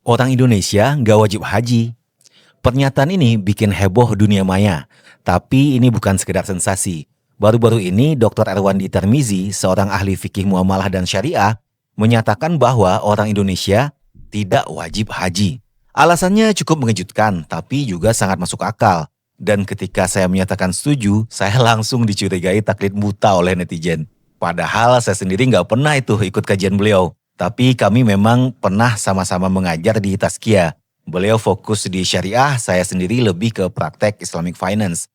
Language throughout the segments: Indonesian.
Orang Indonesia nggak wajib haji. Pernyataan ini bikin heboh dunia maya. Tapi ini bukan sekedar sensasi. Baru-baru ini Dr. Erwandi Tarmizi, seorang ahli fikih muamalah dan syariah, menyatakan bahwa orang Indonesia tidak wajib haji. Alasannya cukup mengejutkan, tapi juga sangat masuk akal. Dan ketika saya menyatakan setuju, saya langsung dicurigai taklid buta oleh netizen. Padahal saya sendiri nggak pernah itu ikut kajian beliau. Tapi kami memang pernah sama-sama mengajar di Tazkiyah. Beliau fokus di syariah, saya sendiri lebih ke praktek Islamic Finance.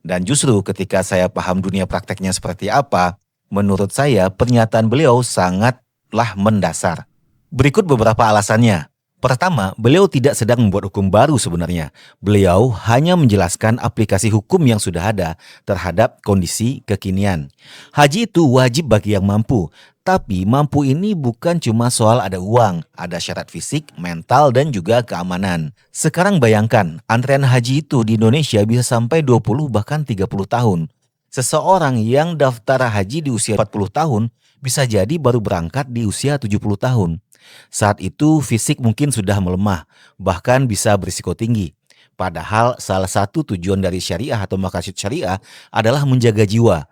Dan justru ketika saya paham dunia prakteknya seperti apa, menurut saya pernyataan beliau sangatlah mendasar. Berikut beberapa alasannya. Pertama, beliau tidak sedang membuat hukum baru sebenarnya. Beliau hanya menjelaskan aplikasi hukum yang sudah ada terhadap kondisi kekinian. Haji itu wajib bagi yang mampu. Tapi mampu ini bukan cuma soal ada uang, ada syarat fisik, mental, dan juga keamanan. Sekarang bayangkan, antrean haji itu di Indonesia bisa sampai 20 bahkan 30 tahun. Seseorang yang daftar haji di usia 40 tahun bisa jadi baru berangkat di usia 70 tahun. Saat itu fisik mungkin sudah melemah, bahkan bisa berisiko tinggi. Padahal salah satu tujuan dari syariah atau maqasid syariah adalah menjaga jiwa.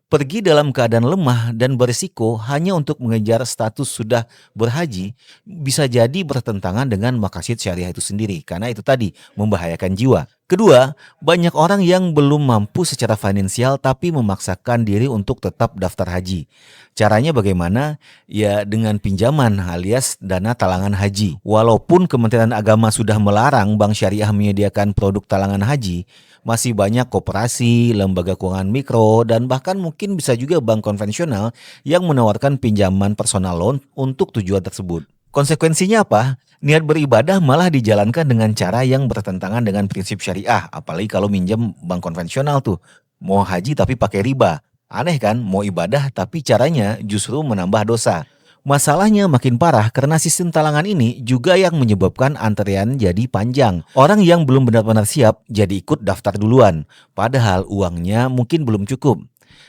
Pergi dalam keadaan lemah dan berisiko hanya untuk mengejar status sudah berhaji bisa jadi bertentangan dengan maqasid syariah itu sendiri karena itu tadi membahayakan jiwa. Kedua, banyak orang yang belum mampu secara finansial tapi memaksakan diri untuk tetap daftar haji. Caranya bagaimana? Ya dengan pinjaman alias dana talangan haji. Walaupun Kementerian Agama sudah melarang bank syariah menyediakan produk talangan haji, masih banyak koperasi, lembaga keuangan mikro, dan bahkan mungkin bisa juga bank konvensional yang menawarkan pinjaman personal loan untuk tujuan tersebut. Konsekuensinya apa? Niat beribadah malah dijalankan dengan cara yang bertentangan dengan prinsip syariah, apalagi kalau minjem bank konvensional tuh. Mau haji tapi pakai riba. Aneh kan? Mau ibadah tapi caranya justru menambah dosa. Masalahnya makin parah karena sistem talangan ini juga yang menyebabkan antrean jadi panjang. Orang yang belum benar-benar siap jadi ikut daftar duluan, padahal uangnya mungkin belum cukup.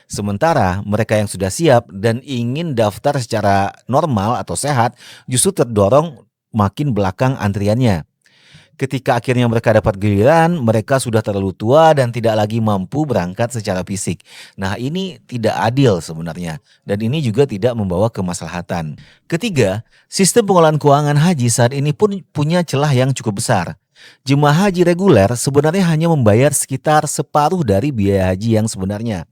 Sementara mereka yang sudah siap dan ingin daftar secara normal atau sehat justru terdorong makin belakang antriannya. Ketika akhirnya mereka dapat giliran, mereka sudah terlalu tua dan tidak lagi mampu berangkat secara fisik. Nah, ini tidak adil sebenarnya. Dan ini juga tidak membawa kemaslahatan. Ketiga, sistem pengelolaan keuangan haji saat ini pun punya celah yang cukup besar. Jemaah haji reguler sebenarnya hanya membayar sekitar separuh dari biaya haji yang sebenarnya.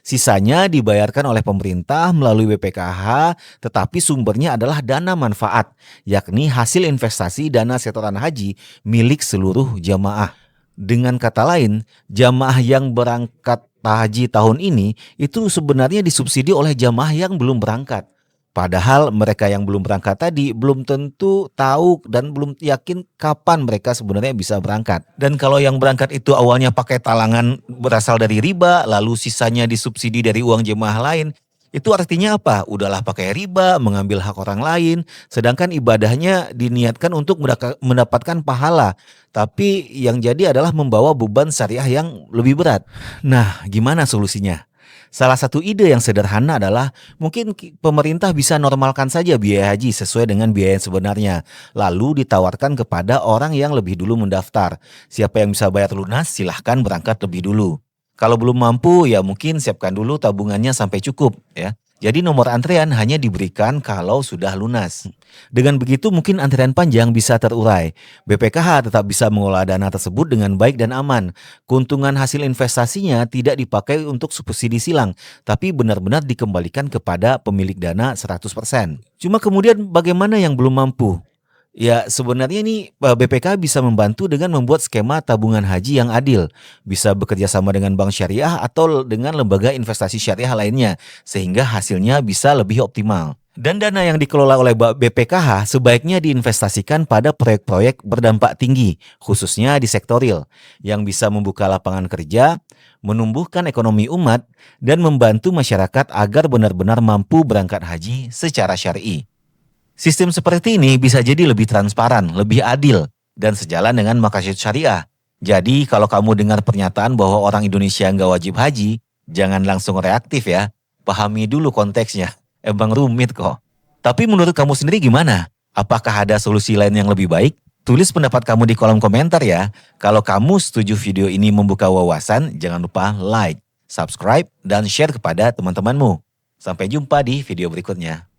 Sisanya dibayarkan oleh pemerintah melalui BPKH, tetapi sumbernya adalah dana manfaat, yakni hasil investasi dana setoran haji milik seluruh jamaah. Dengan kata lain, jamaah yang berangkat haji tahun ini itu sebenarnya disubsidi oleh jamaah yang belum berangkat. Padahal mereka yang belum berangkat tadi belum tentu tahu dan belum yakin kapan mereka sebenarnya bisa berangkat. Dan kalau yang berangkat itu awalnya pakai talangan berasal dari riba, lalu sisanya disubsidi dari uang jemaah lain, itu artinya apa? Udahlah pakai riba, mengambil hak orang lain, sedangkan ibadahnya diniatkan untuk mendapatkan pahala. Tapi yang jadi adalah membawa beban syariah yang lebih berat. Nah, gimana solusinya? Salah satu ide yang sederhana adalah mungkin pemerintah bisa normalkan saja biaya haji sesuai dengan biaya yang sebenarnya. Lalu ditawarkan kepada orang yang lebih dulu mendaftar. Siapa yang bisa bayar lunas silahkan berangkat lebih dulu. Kalau belum mampu ya mungkin siapkan dulu tabungannya sampai cukup ya. Jadi nomor antrean hanya diberikan kalau sudah lunas. Dengan begitu mungkin antrean panjang bisa terurai. BPKH tetap bisa mengelola dana tersebut dengan baik dan aman. Keuntungan hasil investasinya tidak dipakai untuk subsidi silang, tapi benar-benar dikembalikan kepada pemilik dana 100%. Cuma kemudian bagaimana yang belum mampu? Ya sebenarnya ini BPK bisa membantu dengan membuat skema tabungan haji yang adil. Bisa bekerja sama dengan bank syariah atau dengan lembaga investasi syariah lainnya. Sehingga hasilnya bisa lebih optimal. Dan dana yang dikelola oleh BPKH sebaiknya diinvestasikan pada proyek-proyek berdampak tinggi. Khususnya di sektor real. Yang bisa membuka lapangan kerja, menumbuhkan ekonomi umat, dan membantu masyarakat agar benar-benar mampu berangkat haji secara syar'i. Sistem seperti ini bisa jadi lebih transparan, lebih adil, dan sejalan dengan maqasid syariah. Jadi kalau kamu dengar pernyataan bahwa orang Indonesia nggak wajib haji, jangan langsung reaktif ya. Pahami dulu konteksnya, emang rumit kok. Tapi menurut kamu sendiri gimana? Apakah ada solusi lain yang lebih baik? Tulis pendapat kamu di kolom komentar ya. Kalau kamu setuju video ini membuka wawasan, jangan lupa like, subscribe, dan share kepada teman-temanmu. Sampai jumpa di video berikutnya.